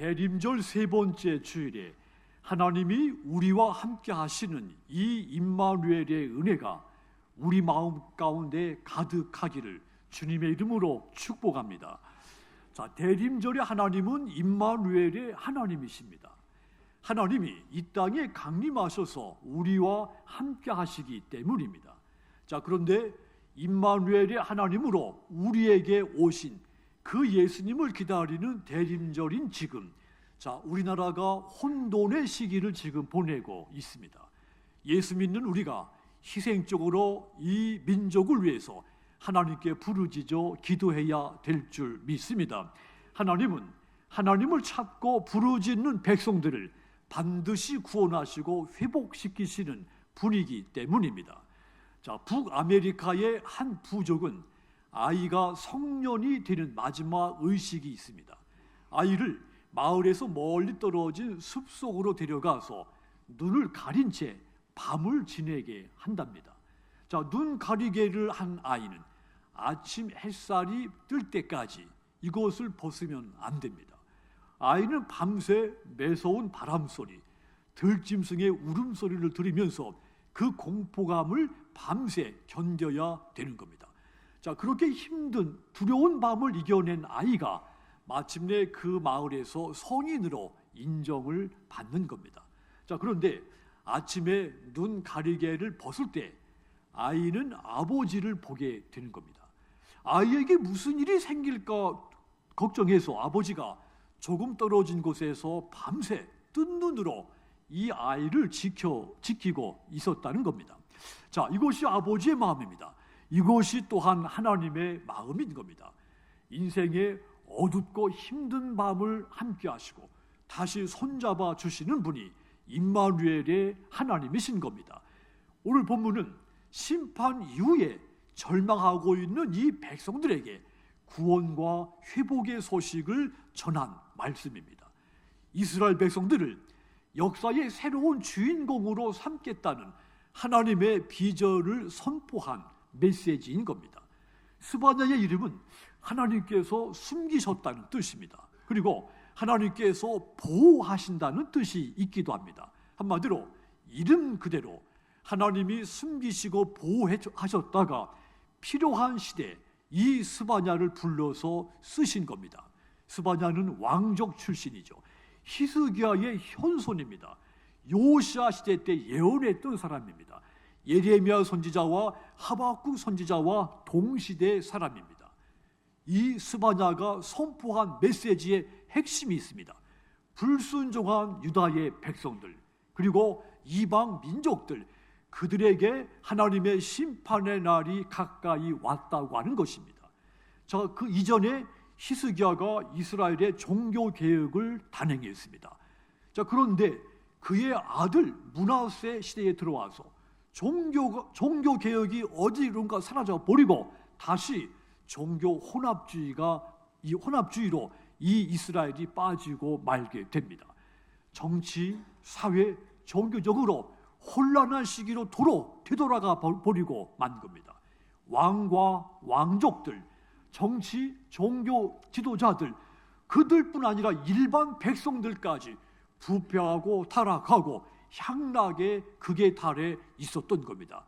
대림절 세 번째 주일에 하나님이 우리와 함께 하시는 이 임마누엘의 은혜가 우리 마음 가운데 가득하기를 주님의 이름으로 축복합니다. 자, 대림절의 하나님은 임마누엘의 하나님이십니다. 하나님이 이 땅에 강림하셔서 우리와 함께 하시기 때문입니다. 자, 그런데 임마누엘의 하나님으로 우리에게 오신 그 예수님을 기다리는 대림절인 지금, 자, 우리나라가 혼돈의 시기를 지금 보내고 있습니다. 예수 믿는 우리가 희생적으로 이 민족을 위해서 하나님께 부르짖어 기도해야 될 줄 믿습니다. 하나님은 하나님을 찾고 부르짖는 백성들을 반드시 구원하시고 회복시키시는 분이기 때문입니다. 자, 북아메리카의 한 부족은 아이가 성년이 되는 마지막 의식이 있습니다. 아이를 마을에서 멀리 떨어진 숲속으로 데려가서 눈을 가린 채 밤을 지내게 한답니다. 자, 눈 가리개를 한 아이는 아침 햇살이 뜰 때까지 이것을 벗으면 안 됩니다. 아이는 밤새 매서운 바람소리, 들짐승의 울음소리를 들으면서 그 공포감을 밤새 견뎌야 되는 겁니다. 자, 그렇게 힘든 두려운 밤을 이겨낸 아이가 마침내 그 마을에서 성인으로 인정을 받는 겁니다. 자, 그런데 아침에 눈 가리개를 벗을 때 아이는 아버지를 보게 되는 겁니다. 아이에게 무슨 일이 생길까 걱정해서 아버지가 조금 떨어진 곳에서 밤새 뜬 눈으로 이 아이를 지키고 있었다는 겁니다. 자, 이것이 아버지의 마음입니다. 이것이 또한 하나님의 마음인 겁니다. 인생의 어둡고 힘든 밤을 함께 하시고 다시 손잡아 주시는 분이 임마누엘의 하나님이신 겁니다. 오늘 본문은 심판 이후에 절망하고 있는 이 백성들에게 구원과 회복의 소식을 전한 말씀입니다. 이스라엘 백성들을 역사의 새로운 주인공으로 삼겠다는 하나님의 비전을 선포한 메시지인 겁니다. 스바냐의 이름은 하나님께서 숨기셨다는 뜻입니다. 그리고 하나님께서 보호하신다는 뜻이 있기도 합니다. 한마디로 이름 그대로 하나님이 숨기시고 보호하셨다가 필요한 시대에 이 스바냐를 불러서 쓰신 겁니다. 스바냐는 왕족 출신이죠. 히스기야의 현손입니다. 요시야 시대 때 예언했던 사람입니다. 예레미야 선지자와 하박국 선지자와 동시대 사람입니다. 이 스바냐가 선포한 메시지의 핵심이 있습니다. 불순종한 유다의 백성들, 그리고 이방 민족들, 그들에게 하나님의 심판의 날이 가까이 왔다고 하는 것입니다. 자, 그 이전에 히스기야가 이스라엘의 종교 개혁을 단행했습니다. 자, 그런데 그의 아들 므낫세 시대에 들어와서 종교 개혁이 어디론가 사라져 버리고 다시 종교 혼합주의로 이 이스라엘이 빠지고 말게 됩니다. 정치, 사회, 종교적으로 혼란한 시기로 되돌아가 버리고 만 겁니다. 왕과 왕족들, 정치, 종교 지도자들, 그들뿐 아니라 일반 백성들까지 부패하고 타락하고 향락의 극에 달해 있었던 겁니다.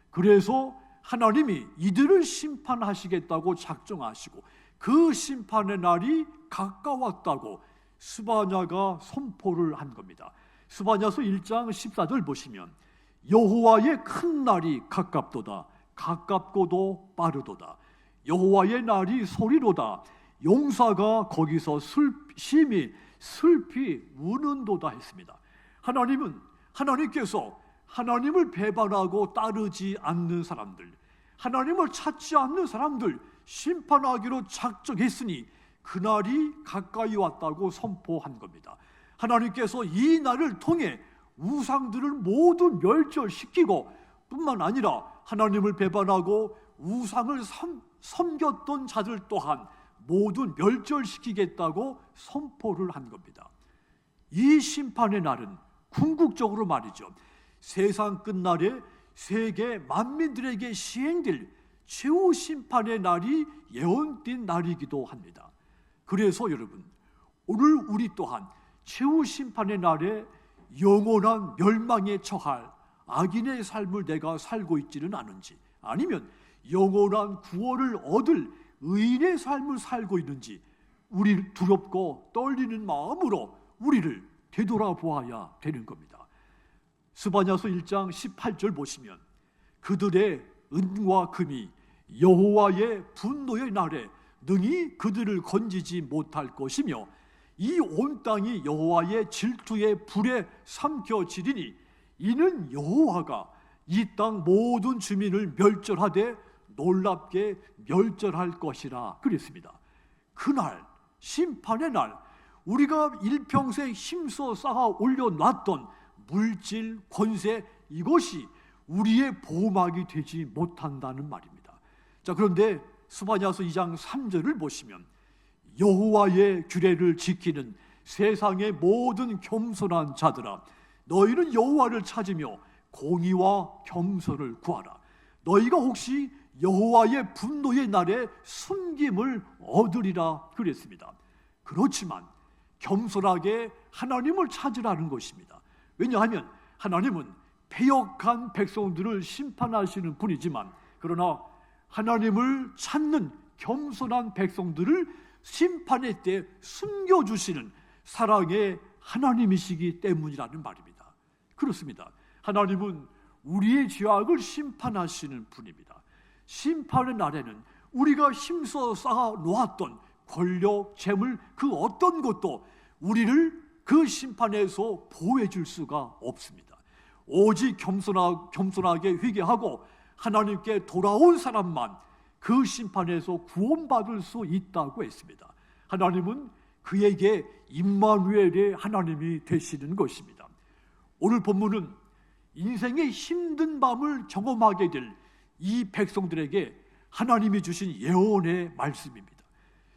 그래서 하나님이 이들을 심판하시겠다고 작정하시고 그 심판의 날이 가까웠다고 스바냐가 선포를 한 겁니다. 스바냐서 1장 14절 보시면 여호와의 큰 날이 가깝도다. 가깝고도 빠르도다. 여호와의 날이 소리로다. 용사가 거기서 심히 슬피 우는도다 했습니다. 하나님께서 하나님을 배반하고 따르지 않는 사람들, 하나님을 찾지 않는 사람들 심판하기로 작정했으니 그날이 가까이 왔다고 선포한 겁니다. 하나님께서 이 날을 통해 우상들을 모두 멸절시키고 뿐만 아니라 하나님을 배반하고 우상을 섬겼던 자들 또한 모두 멸절시키겠다고 선포를 한 겁니다. 이 심판의 날은 궁극적으로 말이죠, 세상 끝날에 세계 만민들에게 시행될 최후 심판의 날이 예언된 날이기도 합니다. 그래서 여러분, 오늘 우리 또한 최후 심판의 날에 영원한 멸망에 처할 악인의 삶을 내가 살고 있지는 않은지, 아니면 영원한 구원을 얻을 의인의 삶을 살고 있는지 우리 두렵고 떨리는 마음으로 우리를 되돌아보아야 되는 겁니다. 스바냐서 1장 18절 보시면 그들의 은과 금이 여호와의 분노의 날에 능히 그들을 건지지 못할 것이며 이 온 땅이 여호와의 질투의 불에 삼켜지리니 이는 여호와가 이 땅 모든 주민을 멸절하되 놀랍게 멸절할 것이라 그랬습니다. 그날 심판의 날, 우리가 일평생 힘써 쌓아 올려놨던 물질, 권세, 이것이 우리의 보호막이 되지 못한다는 말입니다. 자, 그런데 스바냐서 2장 3절을 보시면 여호와의 규례를 지키는 세상의 모든 겸손한 자들아, 너희는 여호와를 찾으며 공의와 겸손을 구하라. 너희가 혹시 여호와의 분노의 날에 숨김을 얻으리라 그랬습니다. 그렇지만 겸손하게 하나님을 찾으라는 것입니다. 왜냐하면 하나님은 패역한 백성들을 심판하시는 분이지만, 그러나 하나님을 찾는 겸손한 백성들을 심판의 때 숨겨주시는 사랑의 하나님이시기 때문이라는 말입니다. 그렇습니다. 하나님은 우리의 죄악을 심판하시는 분입니다. 심판의 날에는 우리가 힘써 쌓아 놓았던 권력, 재물, 그 어떤 것도 우리를 그 심판에서 보호해 줄 수가 없습니다. 오직 겸손하게 회개하고 하나님께 돌아온 사람만 그 심판에서 구원받을 수 있다고 했습니다. 하나님은 그에게 임마누엘의 하나님이 되시는 것입니다. 오늘 본문은 인생의 힘든 밤을 경험하게 될 이 백성들에게 하나님이 주신 예언의 말씀입니다.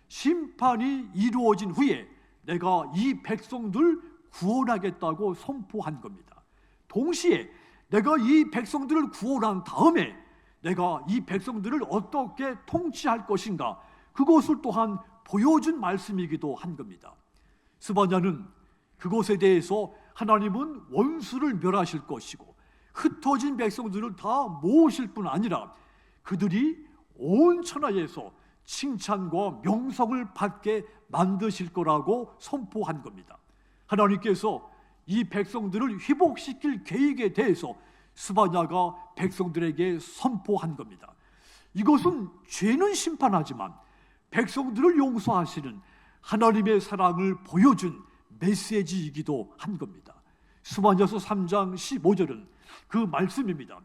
심판이 이루어진 후에 내가 이 백성들 구원하겠다고 선포한 겁니다. 동시에 내가 이 백성들을 구원한 다음에 내가 이 백성들을 어떻게 통치할 것인가, 그것을 또한 보여준 말씀이기도 한 겁니다. 스바냐는 그것에 대해서 하나님은 원수를 멸하실 것이고 흩어진 백성들을 다 모으실 뿐 아니라 그들이 온 천하에서 칭찬과 명성을 받게 만드실 거라고 선포한 겁니다. 하나님께서 이 백성들을 회복시킬 계획에 대해서 스바냐가 백성들에게 선포한 겁니다. 이것은 죄는 심판하지만 백성들을 용서하시는 하나님의 사랑을 보여준 메시지이기도 한 겁니다. 스바냐서 3장 15절은 그 말씀입니다.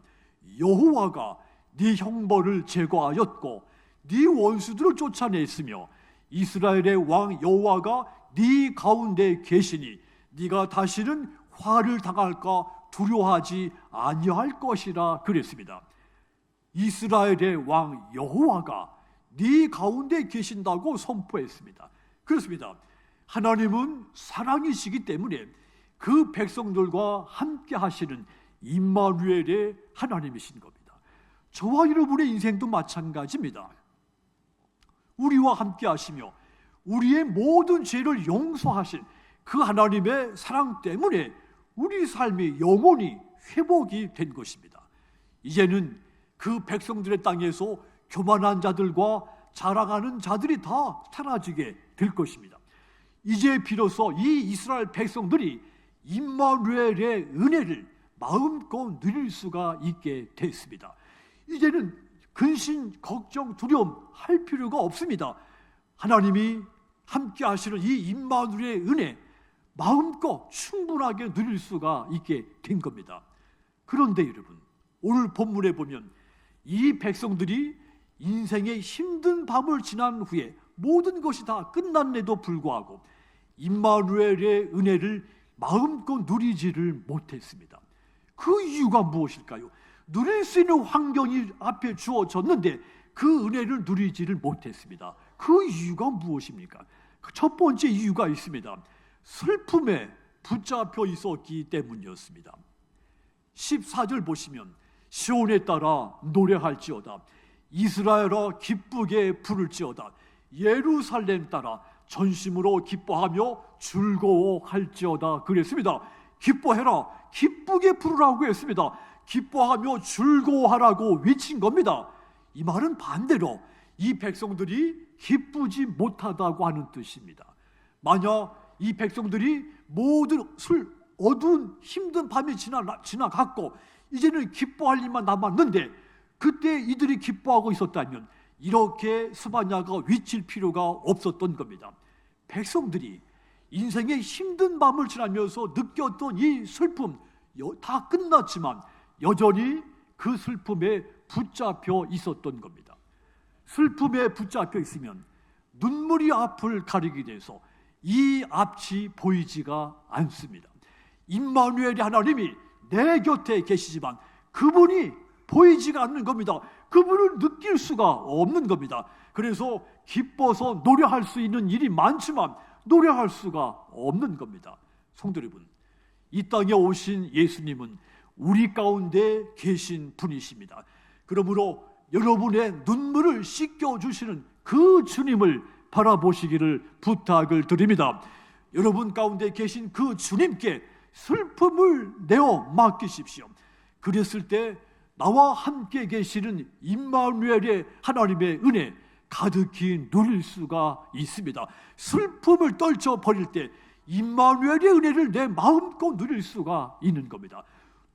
여호와가 네 형벌을 제거하였고 네 원수들을 쫓아냈으며 이스라엘의 왕 여호와가 네 가운데 계시니 네가 다시는 화를 당할까 두려워하지 아니할 것이라 그랬습니다. 이스라엘의 왕 여호와가 네 가운데 계신다고 선포했습니다. 그렇습니다. 하나님은 사랑이시기 때문에 그 백성들과 함께 하시는 임마누엘의 하나님이신 겁니다. 저와 여러분의 인생도 마찬가지입니다. 우리와 함께 하시며 우리의 모든 죄를 용서하신 그 하나님의 사랑 때문에 우리 삶이 영원히 회복이 된 것입니다. 이제는 그 백성들의 땅에서 교만한 자들과 자랑하는 자들이 다 사라지게 될 것입니다. 이제 비로소 이 이스라엘 백성들이 임마누엘의 은혜를 마음껏 누릴 수가 있게 됐습니다. 이제는 근심, 걱정, 두려움 할 필요가 없습니다. 하나님이 함께 하시는 이 임마누엘의 은혜 마음껏 충분하게 누릴 수가 있게 된 겁니다. 그런데 여러분, 오늘 본문에 보면 이 백성들이 인생의 힘든 밤을 지난 후에 모든 것이 다 끝났는데도 불구하고 임마누엘의 은혜를 마음껏 누리지를 못했습니다. 그 이유가 무엇일까요? 누릴 수 있는 환경이 앞에 주어졌는데 그 은혜를 누리지를 못했습니다. 그 이유가 무엇입니까? 첫 번째 이유가 있습니다. 슬픔에 붙잡혀 있었기 때문이었습니다. 14절 보시면 시온에 따라 노래할지어다, 이스라엘아 기쁘게 부를지어다, 예루살렘 따라 전심으로 기뻐하며 즐거워할지어다 그랬습니다. 기뻐해라, 기쁘게 부르라고 했습니다. 기뻐하며 즐거워하라고 외친 겁니다. 이 말은 반대로 이 백성들이 기쁘지 못하다고 하는 뜻입니다. 만약 이 백성들이 모든 어두운 힘든 밤이 지나갔고 이제는 기뻐할 일만 남았는데 그때 이들이 기뻐하고 있었다면 이렇게 스바냐가 외칠 필요가 없었던 겁니다. 백성들이 인생의 힘든 밤을 지나면서 느꼈던 이 슬픔 다 끝났지만 여전히 그 슬픔에 붙잡혀 있었던 겁니다. 슬픔에 붙잡혀 있으면 눈물이 앞을 가리게 돼서 이 앞이 보이지가 않습니다. 임마누엘이 하나님이 내 곁에 계시지만 그분이 보이지가 않는 겁니다. 그분을 느낄 수가 없는 겁니다. 그래서 기뻐서 노래할 수 있는 일이 많지만 노래할 수가 없는 겁니다. 성도 여러분, 이 땅에 오신 예수님은 우리 가운데 계신 분이십니다. 그러므로 여러분의 눈물을 씻겨주시는 그 주님을 바라보시기를 부탁을 드립니다. 여러분 가운데 계신 그 주님께 슬픔을 내어 맡기십시오. 그랬을 때 나와 함께 계시는 임마누엘의 하나님의 은혜 가득히 누릴 수가 있습니다. 슬픔을 떨쳐버릴 때 임마누엘의 은혜를 내 마음껏 누릴 수가 있는 겁니다.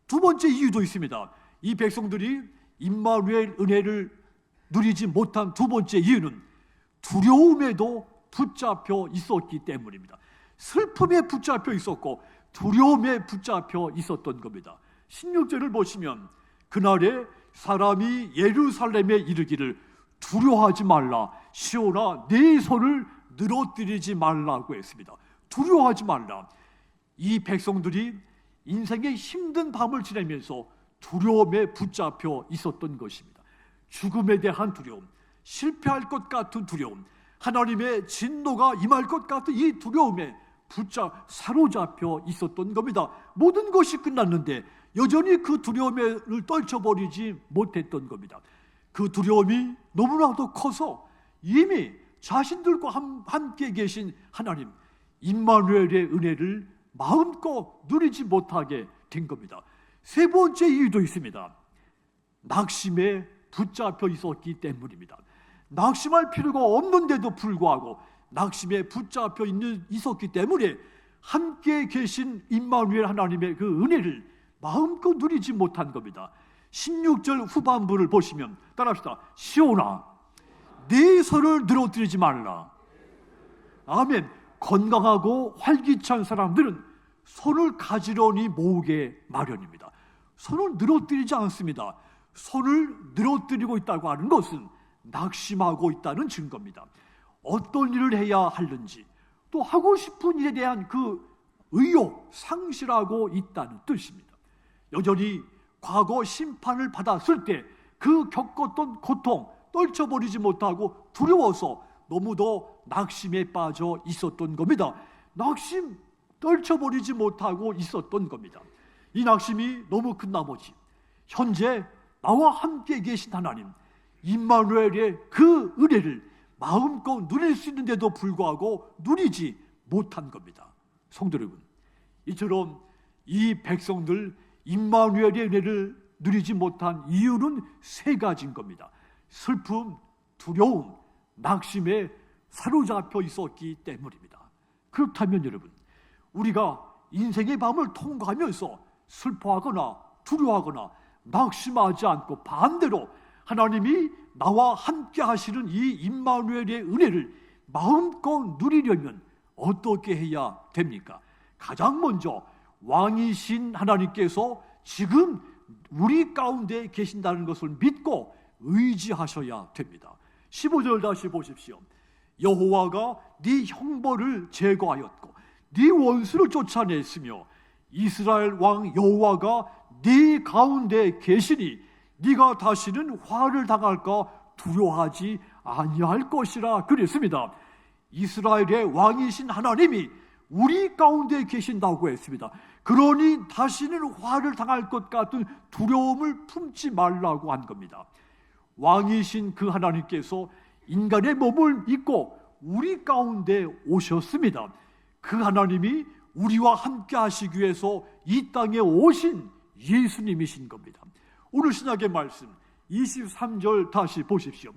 두 번째 이유도 있습니다. 이 백성들이 임마누엘 은혜를 누리지 못한 두 번째 이유는 두려움에도 붙잡혀 있었기 때문입니다. 슬픔에 붙잡혀 있었고 두려움에 붙잡혀 있었던 겁니다. 16절을 보시면 그날에 사람이 예루살렘에 이르기를 두려워하지 말라, 시온아 네 손을 늘어뜨리지 말라고 했습니다. 두려워하지 말라. 이 백성들이 인생의 힘든 밤을 지내면서 두려움에 붙잡혀 있었던 것입니다. 죽음에 대한 두려움, 실패할 것 같은 두려움, 하나님의 진노가 임할 것 같은 이 두려움에 사로잡혀 있었던 겁니다. 모든 것이 끝났는데 여전히 그 두려움을 떨쳐버리지 못했던 겁니다. 그 두려움이 너무나도 커서 이미 자신들과 함께 계신 하나님 임마누엘의 은혜를 마음껏 누리지 못하게 된 겁니다. 세 번째 이유도 있습니다. 낙심에 붙잡혀 있었기 때문입니다. 낙심할 필요가 없는데도 불구하고 낙심에 붙잡혀 있었기 때문에 함께 계신 임마누엘 하나님의 그 은혜를 마음껏 누리지 못한 겁니다. 16절 후반부를 보시면 따라합시다. 시온아 네 손을 늘어뜨리지 말라. 아멘. 건강하고 활기찬 사람들은 손을 가지런히 모으게 마련입니다. 손을 늘어뜨리지 않습니다. 손을 늘어뜨리고 있다고 하는 것은 낙심하고 있다는 증거입니다. 어떤 일을 해야 하는지 또 하고 싶은 일에 대한 그 의욕 상실하고 있다는 뜻입니다. 여전히 과거 심판을 받았을 때 그 겪었던 고통 떨쳐버리지 못하고 두려워서 너무도 낙심에 빠져 있었던 겁니다. 낙심 떨쳐버리지 못하고 있었던 겁니다. 이 낙심이 너무 큰 나머지 현재 나와 함께 계신 하나님 임마누엘의 그 은혜를 마음껏 누릴 수 있는데도 불구하고 누리지 못한 겁니다. 성도 여러분, 이처럼 이 백성들 임마누엘의 은혜를 누리지 못한 이유는 세 가지인 겁니다. 슬픔, 두려움, 낙심에 사로잡혀 있었기 때문입니다. 그렇다면 여러분, 우리가 인생의 밤을 통과하면서 슬퍼하거나 두려워하거나 낙심하지 않고 반대로 하나님이 나와 함께 하시는 이 임마누엘의 은혜를 마음껏 누리려면 어떻게 해야 됩니까? 가장 먼저 왕이신 하나님께서 지금 우리 가운데 계신다는 것을 믿고 의지하셔야 됩니다. 15절 다시 보십시오. 여호와가 네 형벌을 제거하였고 네 원수를 쫓아냈으며 이스라엘 왕 여호와가 네 가운데 계시니 네가 다시는 화를 당할까 두려워하지 아니할 것이라 그랬습니다. 이스라엘의 왕이신 하나님이 우리 가운데 계신다고 했습니다. 그러니 다시는 화를 당할 것 같은 두려움을 품지 말라고 한 겁니다. 왕이신 그 하나님께서 인간의 몸을 입고 우리 가운데 오셨습니다. 그 하나님이 우리와 함께 하시기 위해서 이 땅에 오신 예수님이신 겁니다. 오늘 신약의 말씀 23절 다시 보십시오.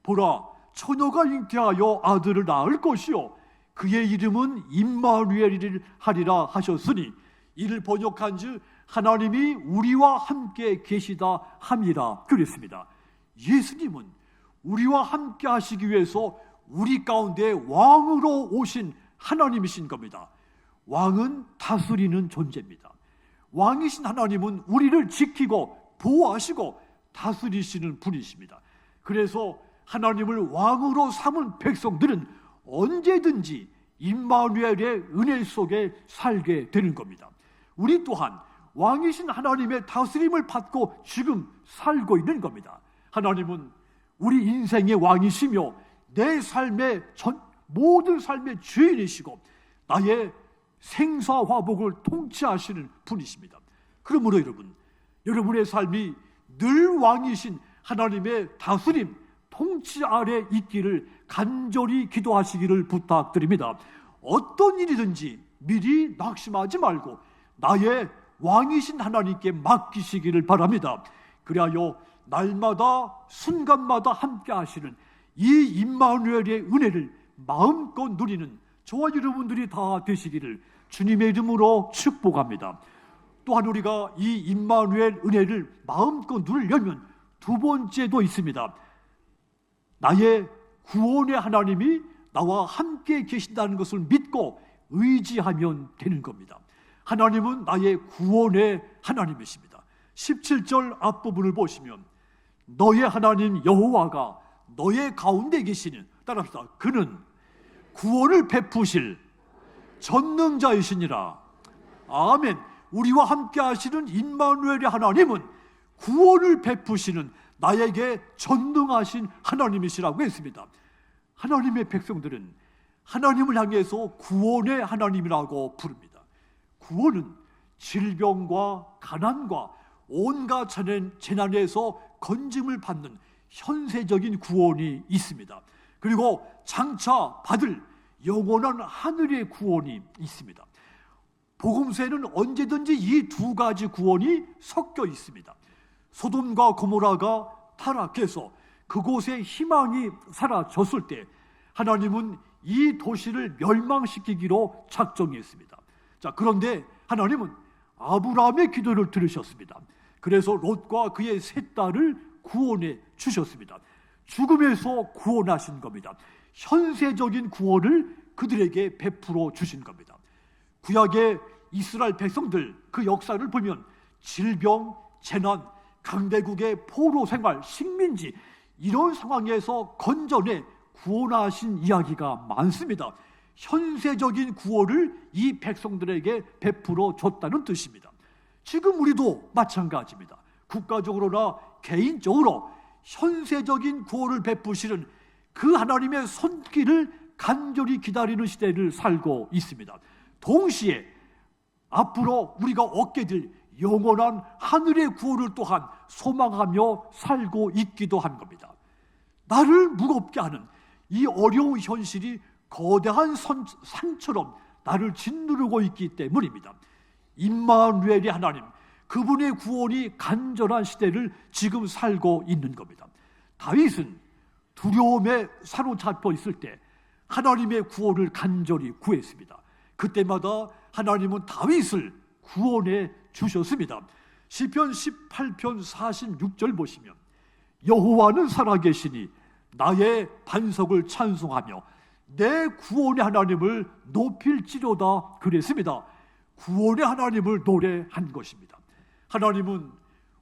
보라, 처녀가 잉태하여 아들을 낳을 것이요 그의 이름은 임마누엘이라 하리라 하셨으니, 이를 번역한즉 하나님이 우리와 함께 계시다 함이라 그랬습니다. 예수님은 우리와 함께 하시기 위해서 우리 가운데 왕으로 오신 하나님이신 겁니다. 왕은 다스리는 존재입니다. 왕이신 하나님은 우리를 지키고 보호하시고 다스리시는 분이십니다. 그래서 하나님을 왕으로 삼은 백성들은 언제든지 임마누엘의 은혜 속에 살게 되는 겁니다. 우리 또한 왕이신 하나님의 다스림을 받고 지금 살고 있는 겁니다. 하나님은 우리 인생의 왕이시며 내 삶의 모든 삶의 주인이시고 나의 생사 화복을 통치하시는 분이십니다. 그러므로 여러분의 삶이 늘 왕이신 하나님의 다스림, 통치 아래 있기를 간절히 기도하시기를 부탁드립니다. 어떤 일이든지 미리 낙심하지 말고 나의 왕이신 하나님께 맡기시기를 바랍니다. 그리하여 날마다 순간마다 함께 하시는 이 임마누엘의 은혜를 마음껏 누리는 저와 여러분들이 다 되시기를 주님의 이름으로 축복합니다. 또한 우리가 이 임마누엘 은혜를 마음껏 누리려면 두 번째도 있습니다. 나의 구원의 하나님이 나와 함께 계신다는 것을 믿고 의지하면 되는 겁니다. 하나님은 나의 구원의 하나님이십니다. 17절 앞부분을 보시면 너의 하나님 여호와가 너의 가운데 계시는, 따라합시다. 그는 구원을 베푸실 전능자이시니라. 아멘. 우리와 함께 하시는 임마누엘의 하나님은 구원을 베푸시는 나에게 전능하신 하나님이시라고 했습니다. 하나님의 백성들은 하나님을 향해서 구원의 하나님이라고 부릅니다. 구원은 질병과 가난과 온갖 재난에서 건짐을 받는 현세적인 구원이 있습니다. 그리고 장차 받을 영원한 하늘의 구원이 있습니다. 복음서에는 언제든지 이 두 가지 구원이 섞여 있습니다. 소돔과 고모라가 타락해서 그곳에 희망이 사라졌을 때 하나님은 이 도시를 멸망시키기로 작정했습니다. 자, 그런데 하나님은 아브라함의 기도를 들으셨습니다. 그래서 롯과 그의 세 딸을 구원해 주셨습니다. 죽음에서 구원하신 겁니다. 현세적인 구원을 그들에게 베풀어 주신 겁니다. 구약의 이스라엘 백성들 그 역사를 보면 질병, 재난, 강대국의 포로 생활, 식민지 이런 상황에서 건져내 구원하신 이야기가 많습니다. 현세적인 구원을 이 백성들에게 베풀어 줬다는 뜻입니다. 지금 우리도 마찬가지입니다. 국가적으로나 개인적으로 현세적인 구원을 베푸시는 그 하나님의 손길을 간절히 기다리는 시대를 살고 있습니다. 동시에 앞으로 우리가 얻게 될 영원한 하늘의 구원을 또한 소망하며 살고 있기도 한 겁니다. 나를 무겁게 하는 이 어려운 현실이 거대한 산처럼 나를 짓누르고 있기 때문입니다. 임마누엘의 하나님, 그분의 구원이 간절한 시대를 지금 살고 있는 겁니다. 다윗은 두려움에 사로잡혀 있을 때 하나님의 구원을 간절히 구했습니다. 그때마다 하나님은 다윗을 구원해 주셨습니다. 시편 18편 46절 보시면 여호와는 살아계시니 나의 반석을 찬송하며 내 구원의 하나님을 높일지로다 그랬습니다. 구원의 하나님을 노래한 것입니다. 하나님은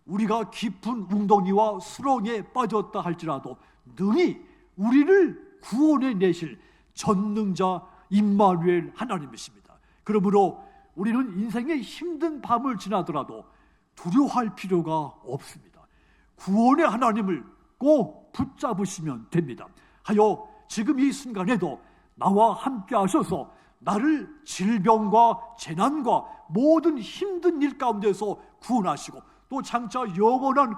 우리가 깊은 웅덩이와 수렁에 빠졌다 할지라도 능히 우리를 구원해 내실 전능자 임마누엘 하나님이십니다. 그러므로 우리는 인생의 힘든 밤을 지나더라도 두려워할 필요가 없습니다. 구원의 하나님을 꼭 붙잡으시면 됩니다. 하여 지금 이 순간에도 나와 함께 하셔서 나를 질병과 재난과 모든 힘든 일 가운데서 구원하시고 또 장차 영원한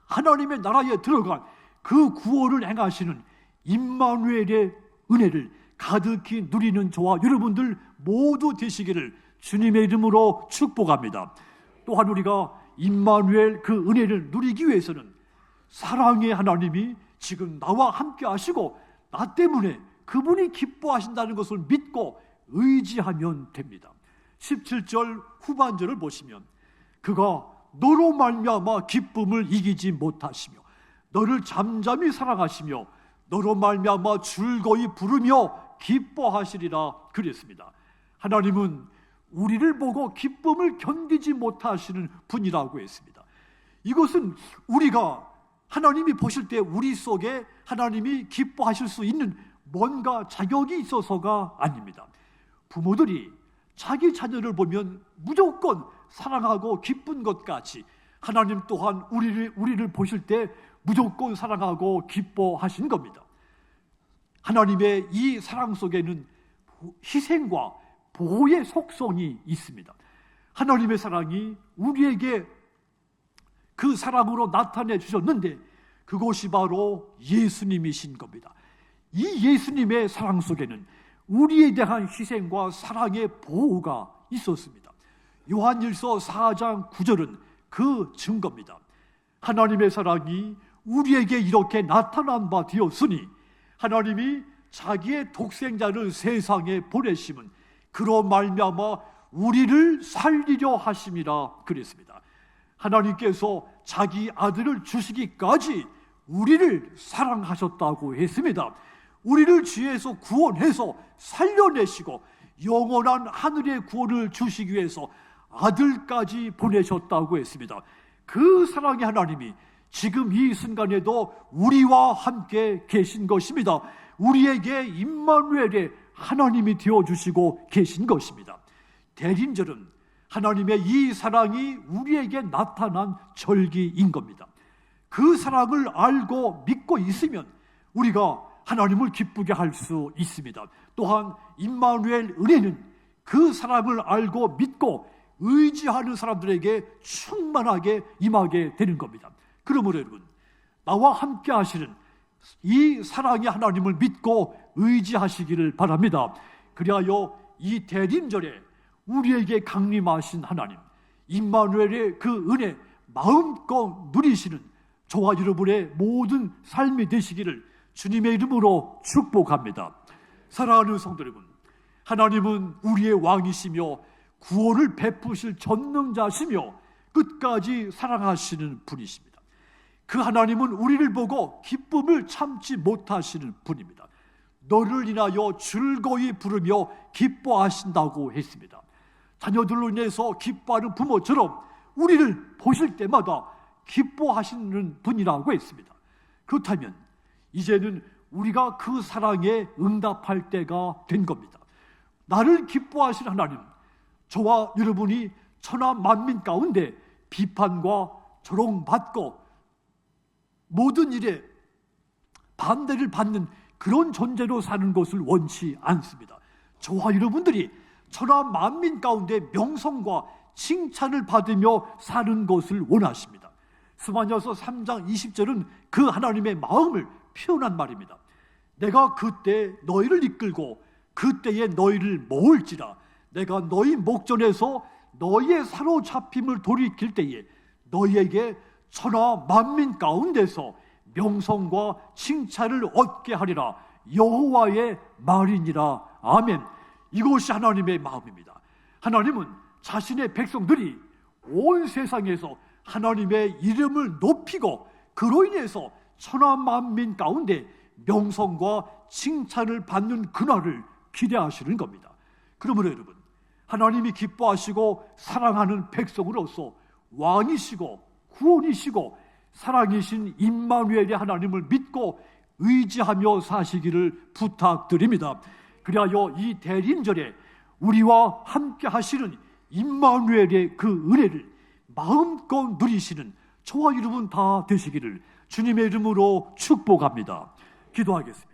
하나님의 나라에 들어간 그 구원을 행하시는 임마누엘의 은혜를 가득히 누리는 저와 여러분들 모두 되시기를 주님의 이름으로 축복합니다. 또한 우리가 임마누엘 그 은혜를 누리기 위해서는 사랑의 하나님이 지금 나와 함께 하시고 나 때문에 그분이 기뻐하신다는 것을 믿고 의지하면 됩니다. 17절 후반절을 보시면 그가 너로 말미암아 기쁨을 이기지 못하시며 너를 잠잠히 사랑하시며 너로 말미암아 즐거이 부르며 기뻐하시리라 그랬습니다. 하나님은 우리를 보고 기쁨을 견디지 못하시는 분이라고 했습니다. 이것은 우리가 하나님이 보실 때 우리 속에 하나님이 기뻐하실 수 있는 뭔가 자격이 있어서가 아닙니다. 부모들이 자기 자녀를 보면 무조건 사랑하고 기쁜 것 같이 하나님 또한 우리를 보실 때 무조건 사랑하고 기뻐하신 겁니다. 하나님의 이 사랑 속에는 희생과 보호의 속성이 있습니다. 하나님의 사랑이 우리에게 그 사랑으로 나타내 주셨는데 그것이 바로 예수님이신 겁니다. 이 예수님의 사랑 속에는 우리에 대한 희생과 사랑의 보호가 있었습니다. 요한일서 4장 9절은 그 증거입니다. 하나님의 사랑이 우리에게 이렇게 나타난 바 되었으니 하나님이 자기의 독생자를 세상에 보내심은 그로 말미암아 우리를 살리려 하심이라 그랬습니다. 하나님께서 자기 아들을 주시기까지 우리를 사랑하셨다고 했습니다. 우리를 죄에서 구원해서 살려내시고 영원한 하늘의 구원을 주시기 위해서 아들까지 보내셨다고 했습니다. 그 사랑의 하나님이 지금 이 순간에도 우리와 함께 계신 것입니다. 우리에게 임마누엘의 하나님이 되어주시고 계신 것입니다. 대림절은 하나님의 이 사랑이 우리에게 나타난 절기인 겁니다. 그 사랑을 알고 믿고 있으면 우리가 하나님을 기쁘게 할 수 있습니다. 또한 임마누엘 은혜는 그 사랑을 알고 믿고 의지하는 사람들에게 충만하게 임하게 되는 겁니다. 그러므로 여러분, 나와 함께 하시는 이 사랑의 하나님을 믿고 의지하시기를 바랍니다. 그리하여 이 대림절에 우리에게 강림하신 하나님, 임마누엘의 그 은혜 마음껏 누리시는 저와 여러분의 모든 삶이 되시기를 주님의 이름으로 축복합니다. 사랑하는 성도 여러분, 하나님은 우리의 왕이시며 구원을 베푸실 전능자시며 끝까지 사랑하시는 분이십니다. 그 하나님은 우리를 보고 기쁨을 참지 못하시는 분입니다. 너를 인하여 즐거이 부르며 기뻐하신다고 했습니다. 자녀들로 인해서 기뻐하는 부모처럼 우리를 보실 때마다 기뻐하시는 분이라고 했습니다. 그렇다면 이제는 우리가 그 사랑에 응답할 때가 된 겁니다. 나를 기뻐하시는 하나님, 저와 여러분이 천하 만민 가운데 비판과 조롱받고 모든 일에 반대를 받는 그런 존재로 사는 것을 원치 않습니다. 저와 여러분들이 천하 만민 가운데 명성과 칭찬을 받으며 사는 것을 원하십니다. 스바냐서 3장 20절은 그 하나님의 마음을 표현한 말입니다. 내가 그때 너희를 이끌고 그때에 너희를 모을지라. 내가 너희 목전에서 너희의 사로잡힘을 돌이킬 때에 너희에게 천하 만민 가운데서 명성과 칭찬을 얻게 하리라. 여호와의 말이니라. 아멘. 이것이 하나님의 마음입니다. 하나님은 자신의 백성들이 온 세상에서 하나님의 이름을 높이고 그로 인해서 천하 만민 가운데 명성과 칭찬을 받는 그날을 기대하시는 겁니다. 그러므로 여러분, 하나님이 기뻐하시고 사랑하는 백성으로서 왕이시고 구원이시고 사랑이신 임마누엘의 하나님을 믿고 의지하며 사시기를 부탁드립니다. 그리하여 이 대림절에 우리와 함께 하시는 임마누엘의 그 은혜를 마음껏 누리시는 저와 여러분 다 되시기를 주님의 이름으로 축복합니다. 기도하겠습니다.